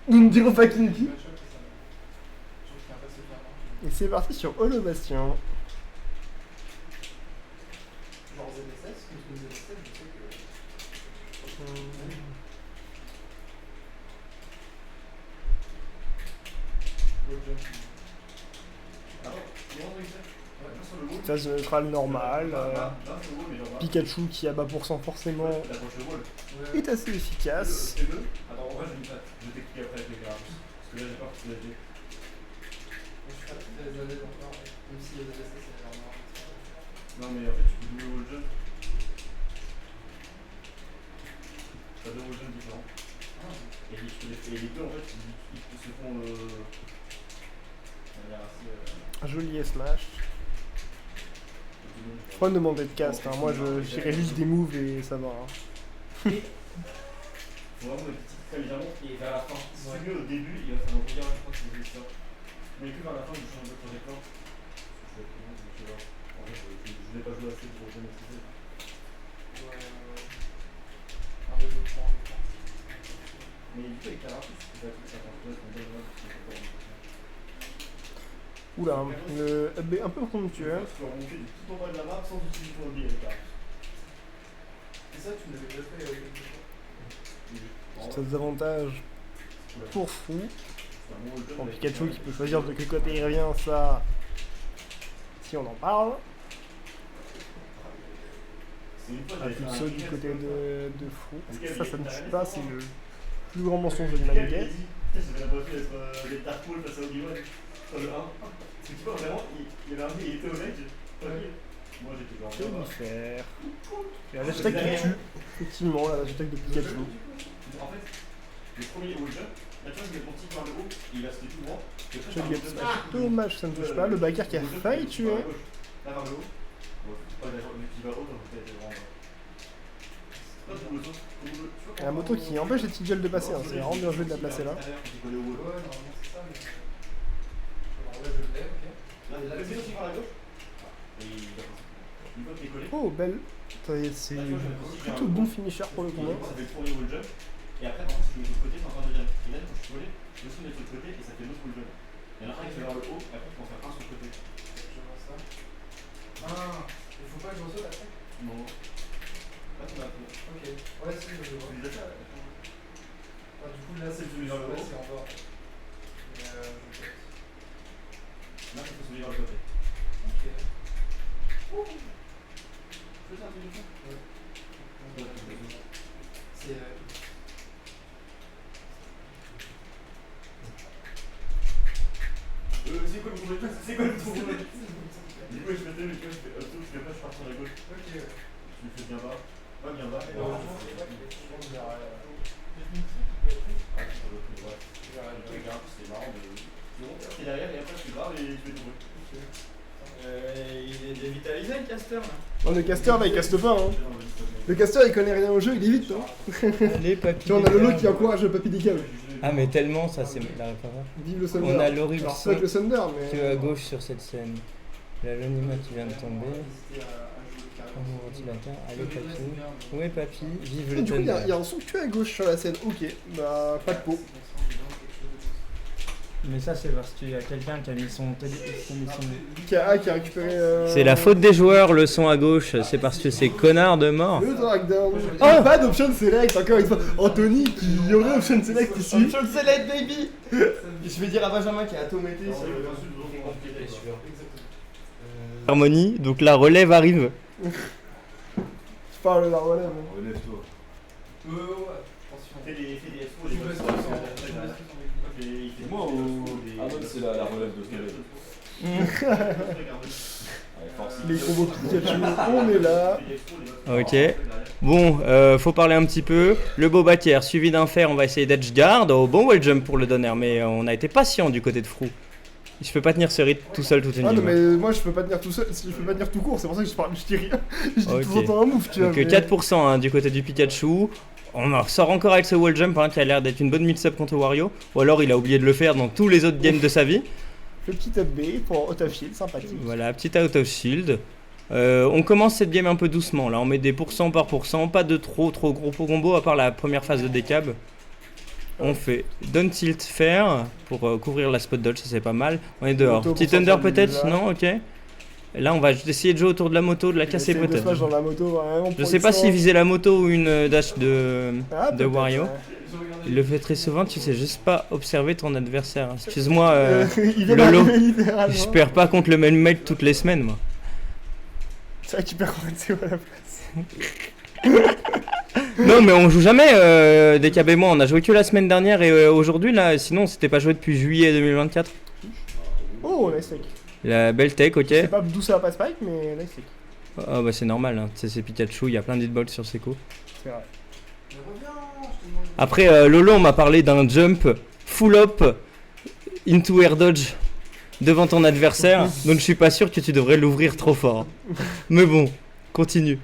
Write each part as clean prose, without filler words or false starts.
Nundiro Fakinki. Et c'est parti sur Holo Bastion. Genre ZSS, mais ZSS, je sais que. Phase neutrale normale. Pikachu qui abat pour 100 forcément est assez efficace. Attends, en vrai, je t'explique après avec les graphes. Parce que là, j'ai peur que tu l'as dit. Je suis pas très à l'aise encore, même si ZSS c'est normal. Non, mais en fait, tu peux doubler wall jump. T'as deux wall jump différents. Et les deux, en fait, ils se font le. Ça a l'air assez. Joli S-Smash. Faut pas me demander de cast, hein. Moi j'irais juste des moves et ça va. Hein. Faut vraiment des petites très légèrement et vers la fin. Si c'est mieux au début, il va falloir bien, je crois que c'est juste ça. Mais que vers la fin, je change de trajectoire. Je sais pas. En fait, je n'ai pas joué assez pour bien maîtriser. Ouais. Un peu de temps. Mais du coup, avec Carapace, ça pense qu'on donne mal. Oula, le up est un peu promptueux. Tu peux remonter du tout en bas de la map sans utiliser ton oubli avec Carapace. Et ça, tu me l'avais déjà fait avec quelque chose. C'est des avantages pour fou. Bon, Pikachu qui peut choisir de quel côté il revient, ça. Si on en parle. Un coup de saut du côté de fou. Ça ne tue pas, c'est le plus grand mensonge de Manigat. J'avais l'impression d'être les Dark Maul face à Obi-Wan sur le 1. C'est que tu vois vraiment, il était au edge. Moi j'étais genre. Que lui faire? Il y a l'hashtag qui tue. Effectivement, la hashtag de Pikachu. En fait, le premier wall jump, là tu vois, je mets mon petit par le haut, et il va se tout droit. Dommage, ça ne touche pas. Le backer qui a failli tuer. Là par le haut. Ouais, le qui va haut, donc peut-être vraiment. La moto qui empêche les Tigel de passer, hein. C'est vraiment bien joué de la placer là. Ouais, normalement c'est ça, mais. Alors là, je l'ai, ok. Là, le aussi par la gauche. Et une fois que t'es collé. Oh, belle. C'est plutôt bon finisher pour le combat. Ça fait le premier wall jump. Et après, par contre, si je mets de l'autre côté, c'est encore un deuxième. Et là, quand je suis collé, je me suis mis de l'autre côté et ça fait l'autre wall jump. Il y en a un qui fait vers le haut, et après, tu peux en faire un sur le côté. Je vois ça. Ah, il faut pas que je ressaute après. Non. Là, tu m'as fait. Ok. Ouais, si, je vois. Tu déjà fait. Ah, du coup, là, c'est celui vers le haut. c'est en bas. Mais je vais. Là, il faut celui vers le côté. Ok. Tu fais ça, tu fais ça? Ouais. C'est. C'est quoi le tour? C'est quoi le tour? Du coup, je fais deux, je fais tout, je fais pas, je pars sur la gauche. Ok. Tu le fais bien bas. Pas bien bas. C'est marrant de. C'est derrière et après tu graves et tu fais tout bruit. Il est dévitalisé le caster là. Oh, le caster là il caste pas, hein. Le caster il connaît rien au jeu, il est vite, hein. Allez, papy. Tu vois, on a Lolo qui encourage le papy des câbles. Ah, mais tellement, ça c'est la réparation. Vive le Thunder. On a l'horrible Alors, c'est avec le Thunder, mais. qui est à gauche sur cette scène. L'anonymat qui vient de tomber. Mon ventilateur. Allez, papy. Où est papy? Vive Et le du coup, il y Thunder. a un son que à gauche sur la scène. Ok, bah, pas de peau. Mais ça, c'est parce qu'il y a quelqu'un qui a mis son KA qui a récupéré. C'est la faute des joueurs, le son à gauche. C'est parce que c'est connard de mort. Le Dragdown. Oh, pas d'option select, encore une fois. Anthony qui aurait option select ici. Option select baby. Je vais dire à Benjamin qui a automaté sur le. Harmonie, donc la relève arrive. Je parle de la relève. Relève-toi. Ouais. Fais des FO, les Moi ou. Ah non, c'est la relève de ce Les combos Pikachu, on est là. Ok. Bon, faut parler un petit peu. Le beau backer suivi d'un fer, on va essayer d'edge guard. Au bon wall jump pour le donner, mais on a été patient du côté de Frou. Je peux pas tenir ce rythme tout seul toute une Ah non, game. mais moi je peux pas tenir tout seul, je peux pas tenir tout court, c'est pour ça que je dis rien. Je dis de temps en temps un move, tu vois. Donc mais... 4% hein, du côté du Pikachu. On en sort encore avec ce wall jump hein, qui a l'air d'être une bonne mix-up contre Wario. Ou alors il a oublié de le faire dans tous les autres games de sa vie. Le petit up B pour out of shield, sympathique. Voilà, petit out of shield. On commence cette game un peu doucement là, on met des pourcents par pourcent, pas de trop gros combos à part la première phase de décab. On fait down tilt faire pour couvrir la spot dodge, ça c'est pas mal. On est dehors. Moto pour Petit sortir under du peut-être, là. non, ok. Et là on va essayer de jouer autour de la moto, de la casser Essayer de peut-être. smash dans la moto, vraiment, Je pour sais une pas fois. si viser la moto ou une dash de Peut-être, Wario. ouais. Il le fait très souvent, tu sais juste pas observer ton adversaire. Excuse-moi, Il vient Lolo. d'arriver littéralement. je perds pas contre le même mec toutes les semaines moi. C'est vrai que tu perds contre Théo à la place. Non mais on joue jamais DKB et moi, on a joué que la semaine dernière et aujourd'hui là, sinon on s'était pas joué depuis juillet 2024. Oh, nice take. La belle tech, ok. Je sais pas d'où ça passe Spike, mais nice take. Ah bah c'est normal, hein. Tu sais, c'est Pikachu, il y a plein d'hitballs sur ses coups. C'est vrai. Mais reviens, je te demande. Après Lolo on m'a parlé d'un jump full up into air dodge devant ton adversaire, donc je suis pas sûr que tu devrais l'ouvrir trop fort. Mais bon, continue.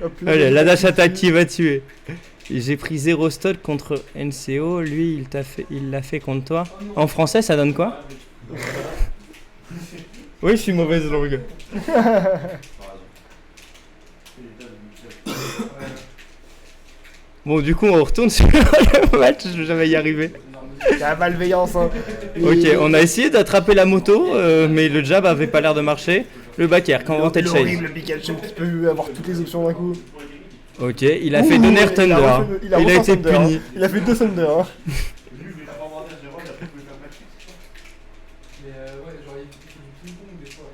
Hop là, Allez, la dash attack qui va tuer. J'ai pris 0 stud contre NCO, lui il l'a fait contre toi. En français ça donne quoi? Oui, je suis mauvaise langue. Bon, du coup, on retourne sur le match, je vais jamais y arriver. Il y a la malveillance, hein. Ok, on a essayé d'attraper la moto, mais le jab avait pas l'air de marcher. Le back air, quand on rentait le chase. L'horrible Pikachu qui peut avoir toutes les options d'un coup. Ok, il a fait Ouh, Donner il a Thunder. refait- Il a refait un été Thunder, hein. puni. Il a fait 2 Thunder. Hein. Mais ouais, genre il fait du ping-pong des fois.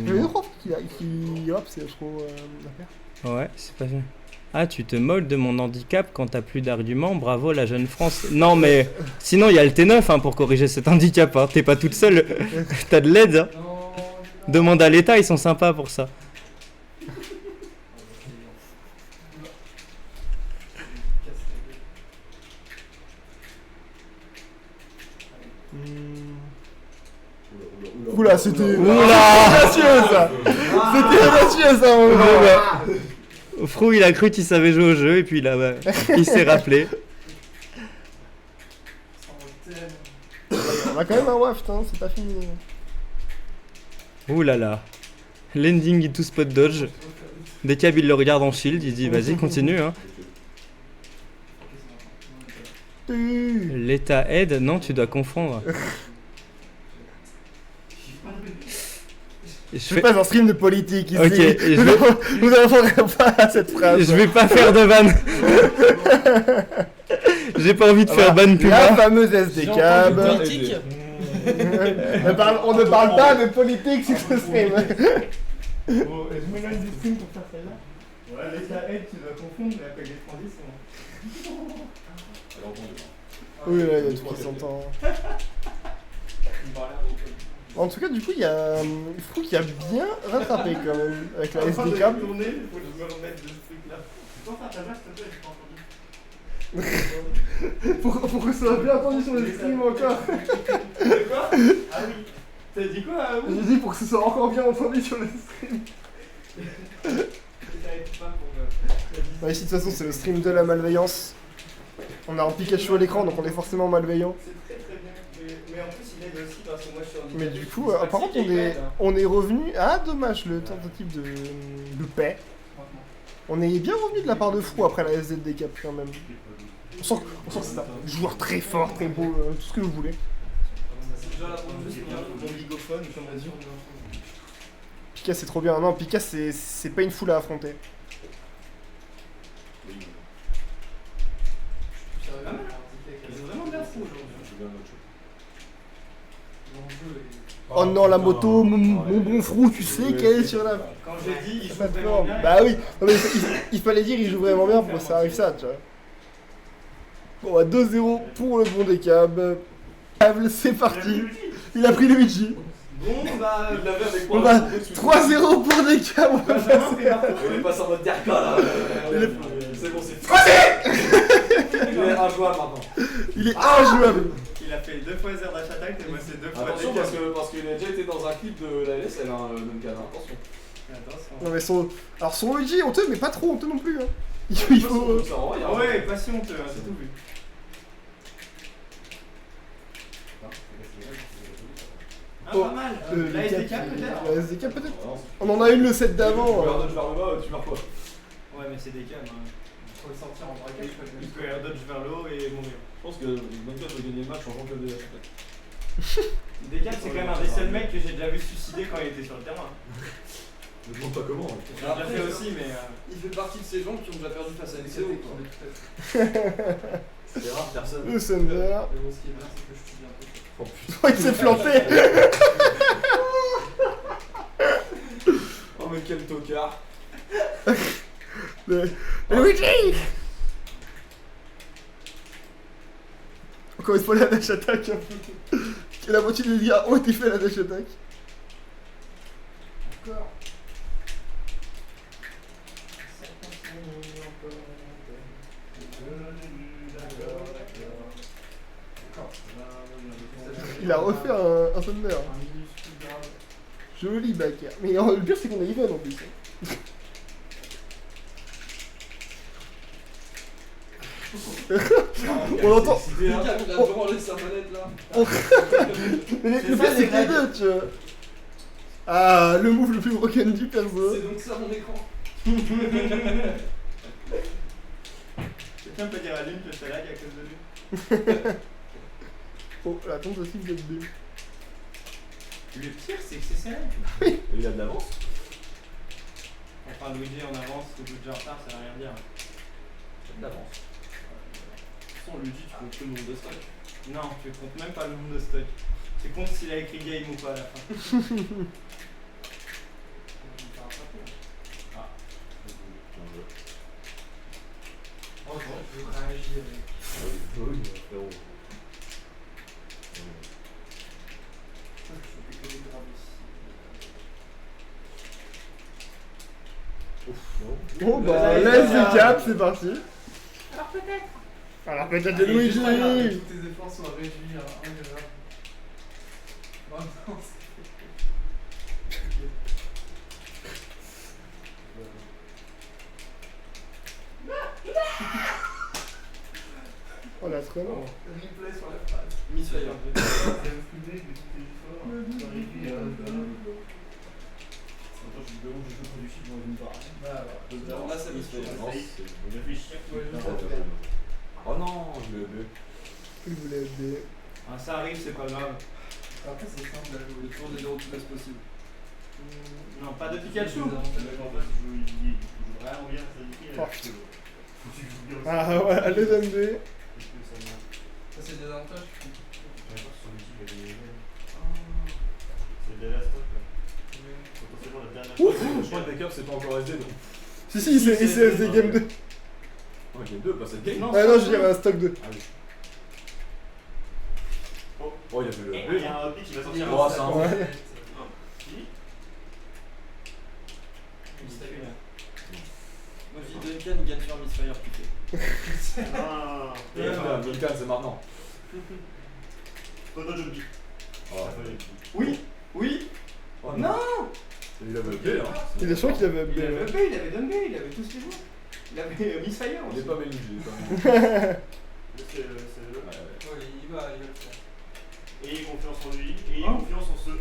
Il y a une prof qui hop, c'est trop l'affaire. Ouais, c'est pas ça. Ah, tu te moques de mon handicap quand t'as plus d'arguments, bravo la jeune France. Non mais, sinon il y a le T9 hein, pour corriger cet handicap, hein. T'es pas toute seule, t'as de l'aide. Hein. Demande à l'État, ils sont sympas pour ça. Oula, c'était Oula. audacieux ça. C'était audacieux ça, mon gars. Frou, il a cru qu'il savait jouer au jeu et puis là, il s'est rappelé. On a quand même un waft, hein, c'est pas fini. Ouh là là. Landing into spot dodge. Dès qu'il le regarde en shield, il dit vas-y, continue. Hein. L'État aide, non, tu dois confondre. Je Je fais pas un stream de politique ici. Ok, et je Nous n'avons pas à cette phrase. Je vais pas faire de vanne. J'ai pas envie de faire ban La Puma. fameuse SD-Cab. Politique. On ne parle pas de politique sur ce stream. Je m'éloigne du stream pour faire celle-là. Ouais, l'État aide, tu dois confondre, mais après les transitions. Oui, là, il y a tout qui s'entend. En tout cas, du coup, il y a Frou qui a bien rattrapé quand même avec la SD-Cab. Pour que ça soit bien entendu sur le stream encore. Quoi? Ah oui. T'as dit quoi? J'ai dit pour que ce soit encore bien entendu sur le stream. Bah, ici, de toute façon, c'est le stream de la malveillance. On a un Pikachu à l'écran, donc on est forcément malveillant. C'est très très bien. Mais en plus, il aide aussi parce que moi je suis en Mais du coup, par contre, on est revenu. Ah, dommage, le tentative de paix. On est bien revenu de la part de Frou après la SZD Cap quand même. On sent que c'est un joueur très fort, très beau, tout ce que vous voulez. C'est déjà la première juste mon bigophone, comme on dit. Pika, c'est trop bien. Non, Pika, c'est pas une foule à affronter. C'est vraiment bien fou aujourd'hui. Oh non, la moto, mon bon Frou, tu sais qu'elle est sur la. Quand j'ai dit, il joue Pas de vraiment forme. bien. Bah oui, non, mais il fallait dire il joue vraiment bien pour que ça arrive ça, tu vois. Bon bah 2-0 pour le bon des câbles. Câble, c'est parti. Il a pris le Luigi. Bon, bah. Il l'avait avec Bon moi. bah 3-0 pour des câbles. Benjamin, t'es parti. Il est passé en mode Derka là. C'est bon, c'est Vas-y. Il est injouable maintenant. Il est injouable. Il a fait 2 fois Zer dash attack et moi c'est 2 fois Attention des parce qu'il a déjà été dans un clip de la LSL, hein, Duncan, hein, attention. Attention. Non mais son Luigi honteux, mais pas trop honteux non plus. Hein. Il faut. Ça envoie, il y a un- Ouais, pas si honteux, hein, c'est tout vu. Ah, Oh, pas mal. La les SDK câbles, peut-être. La SDK peut-être. On en a une le set d'avant. Tu meurs vers le bas, tu meurs pas. Ouais, mais c'est des cams. Hein. Faut le sortir en braquette. Il peut air dodge vers le haut et mourir. Je pense que Bunker va gagner le match en jouant que le DH. Decal, c'est quand même un des seuls mecs que j'ai déjà vu se suicider quand il était sur le terrain. Je me demande pas comment. J'ai déjà fait aussi, mais. Il fait partie de ces gens qui ont déjà perdu face à C'est NCO. qu'on quoi. est tout à fait. C'est rare, personne. Le Thunder. Mais bon, ce qui est bien, c'est que je suis bien peu. Oh putain. Oh, il s'est planté. Oh mais quel tocard. Luigi. Encore une fois, la dash attack. Et la moitié des dégâts ont été faits à la dash attack. Encore. Il a refait un Thunder. Un minuscule grave. Joli backer. Mais le pire, c'est qu'on a even en plus. On entend. Le gars, il a branlé sa manette là. Mais le C'est pire, ça, c'est les que les deux, tu vois. Ah, le move le plus broken du perso. C'est donc ça mon écran. Quelqu'un peut dire à Lune que je te lag à cause de lui. Oh, la tentative de B. Le pire, c'est que c'est serré. Et il a de l'avance. Enfin, Luigi en avance ou Luigi en retard, ça veut rien dire. Il a de l'avance. De toute façon, lui dit, tu comptes que le nombre de stocks. Non, tu comptes même pas le nombre de stock. Tu comptes s'il a écrit game ou pas à la fin. Oh, je réagis avec. Oui, frérot. Je fais que des graves ici. Ouf, non. Bon, bah, Allez, laisse bien. les caps, c'est parti. Alors Alors, peut-être de Allez, Luigi. tous tes efforts sont réduits à 1 gramme. Oh non, Oh, la traîne. replay sur la phrase. Misfire. Bah, voilà. Alors là, ça Misfire. Non, c'est. Ouais, je Oh, sais. oh non, je l'ai bu. Il voulait B. Ah, ça arrive, c'est pas grave. Après, c'est simple à jouer. Le tour des 0 tout best possible. Non, pas de Pikachu. Ah ouais, allez, donne B. Ça, c'est des avantages. Je crois que Backup c'est pas encore SD donc. Si, si, c'est SD Game 2. Oh, Game 2, pas cette game. Non, Ah non, je dirais un stock 2. Ah oui. Oh, il a fait le. Il y a un pic qui va sortir. Oh, c'est un. Ouais. Moi je dis Duncan, il gagne sur Misfire, tu fais. Ah, Duncan, c'est maintenant. Photo de Oh, Oui, oui. oh, Non. Il avait B, hein. Il est sûr qu'il avait B. Il avait ouais. B, il avait Dumb, il avait tous les mots. Il avait Misfire Il aussi. est pas mélangé, il est pas mélangé. C'est le. Ouais, ouais. Ouais, il va le faire. Ayez confiance en lui, ayez confiance en ceux.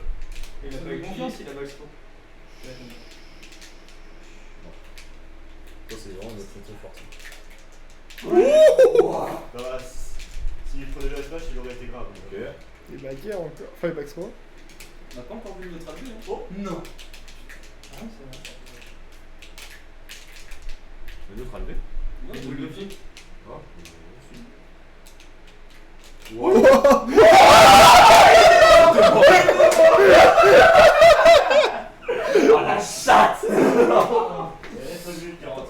Il a pas eu confiance, il a pas expo. Ça, c'est vraiment notre très forte. Bah, s'il prenait le smash, il aurait été grave. Ok. Et backer encore. Enfin, il back quoi. On n'a pas encore vu notre avis. Hein. Oh, Non. Ah, c'est vrai. Le autre a levé. Non, Et c'est vous le le film. Oh. Oh la chatte.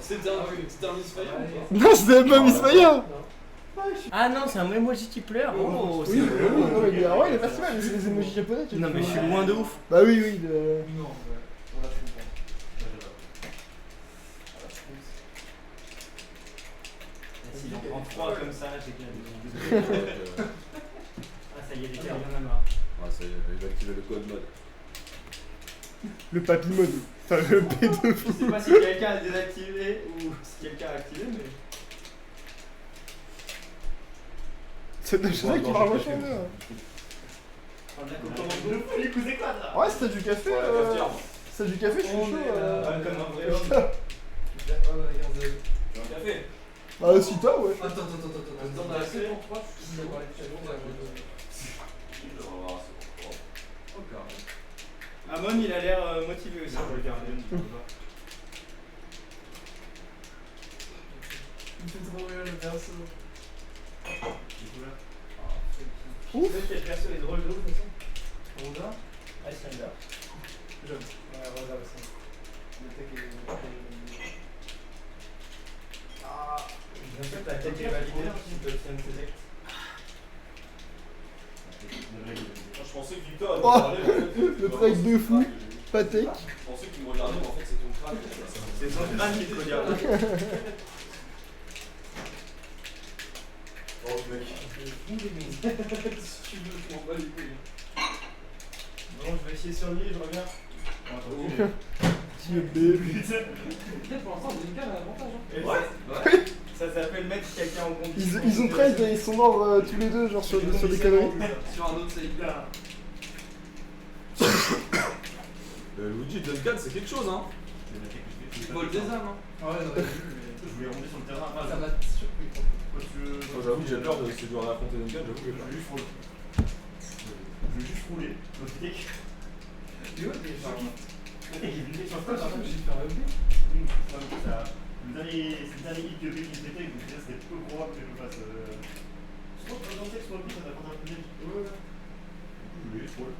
C'était un Misfire ou pas? Non, c'était même pas Misfire. Ah non, c'est un emoji qui pleure. Oh, c'est Oui, oui, non, mais il est pas si mal, mais c'est des emojis japonais. tu Non, vois. mais je suis loin de ouf. Bah oui, oui. de- Non, ouais. Voilà, je comprends. Voilà, je pense. S'il en prend 3 comme ça, j'ai clair. Ouais, Ah, ça y est, les gars, il y en a marre. ça y est, il va activer le code mode. Le papy mode. Enfin, le P de fou. Je sais pas si quelqu'un a désactivé ou si quelqu'un a activé, mais. C'est de choses qui parle vachement bien. On a commando. Les coups éclatent là. Ouais, si t'as du café, Ouais, la cafetière. si t'as du café, je suis On chaud. est là. Comme un vrai homme. regarde. Tu veux un café? Ah, si t'as, ouais. Attends. On a assez pour 3, je suis d'accord avec toi. Il devrait avoir assez pour toi. Amon, il a l'air motivé aussi. Il me fait trop rire le perso. Ouf. Le perso est drôle de ouf, de toute façon. Rosa Icelander. J'aime. Ouais, Rosa aussi. Le tech est. Ah, en fait, la tête est validée, tu peux faire une select. Je pensais que Victor allait Oh, me parler, mais en fait, le trek de fou. Patek. Je pensais qu'il me regardait, mais en fait, c'est ton crâne. C'est son crâne qui te regarde. Oh, mec. Si tu veux, je m'en bats les couilles. Bon, je vais essayer sur lui, je reviens. Petit bébé. Peut-être pour l'instant, Duncan a l'avantage. Et Ouais. ça s'appelle mettre quelqu'un en condition. Ils ont trade et ils sont morts tous les deux, genre sur des conneries. Sur un autre, c'est hyper. Luigi Duncan, c'est quelque chose, hein. Vol des âmes, hein. Ouais, j'aurais vu, mais. Je voulais remonter sur le terrain. Ça m'a surpris. Moi, j'avoue que j'ai peur de celui à affronter Duncan, j'avoue que j'ai Je peur. veux juste rouler. Je veux juste rouler. L'autre deck. Et ouais, mais Le deck est blindé sur le Par top. contre, j'ai fait un update. Le dernier hit de Beck qui se pétait, donc déjà c'était peu probable que je le fasse. Soit pas dans le texte, soit plus, ça t'apporte un peu de. Ouais. Je voulais juste rouler.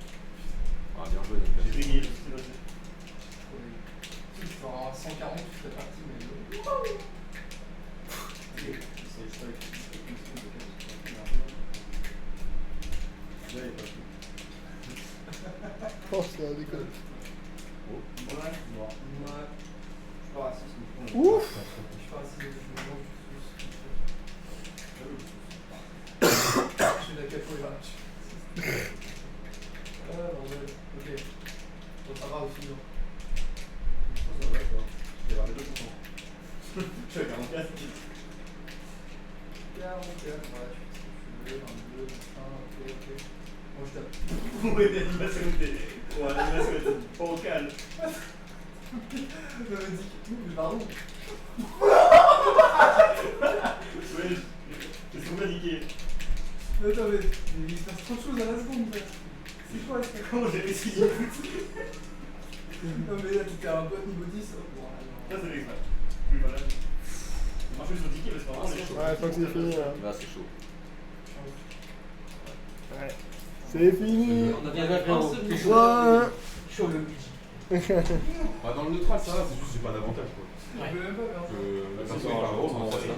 Ah, bien joué, Duncan. J'ai payé tout ce qui s'est passé. Tu feras 140, tu serais parti, mais. Oh, c'est un déconne. Ouais. Je pars à 6. Ouf. Je pars à 6, je suis la capoeira. Ah, bordel. Ok. Bon, ça va aussi, non. Je vais avoir les 2%. Je suis à 44. 44, ouais, je suis 22, 1, ok. Moi, je tape. Ouais, l'animation était. Ouais, l'animation était bancale. Pardon. Ouais, c'est ce qu'on m'a niqué. Attends, mais il se passe trop de choses à la seconde, frère. C'est quoi ça? Comment j'ai réussi d'y Non, mais là, t'étais à un bon niveau 10. Bon, Ça, c'est l'extra. Oui, voilà. Moi, je suis sur ticket parce que vraiment, c'est chaud. Ouais, faut que c'est fini. Là. Là, c'est chaud. Ouais. C'est fini. On a bien fait un seul niveau. Ouais. Chaud le Luigi. Dans le neutral, ça va, c'est juste que j'ai pas d'avantage, quoi. On peut même pas faire ça. La personne par gros, on reste là.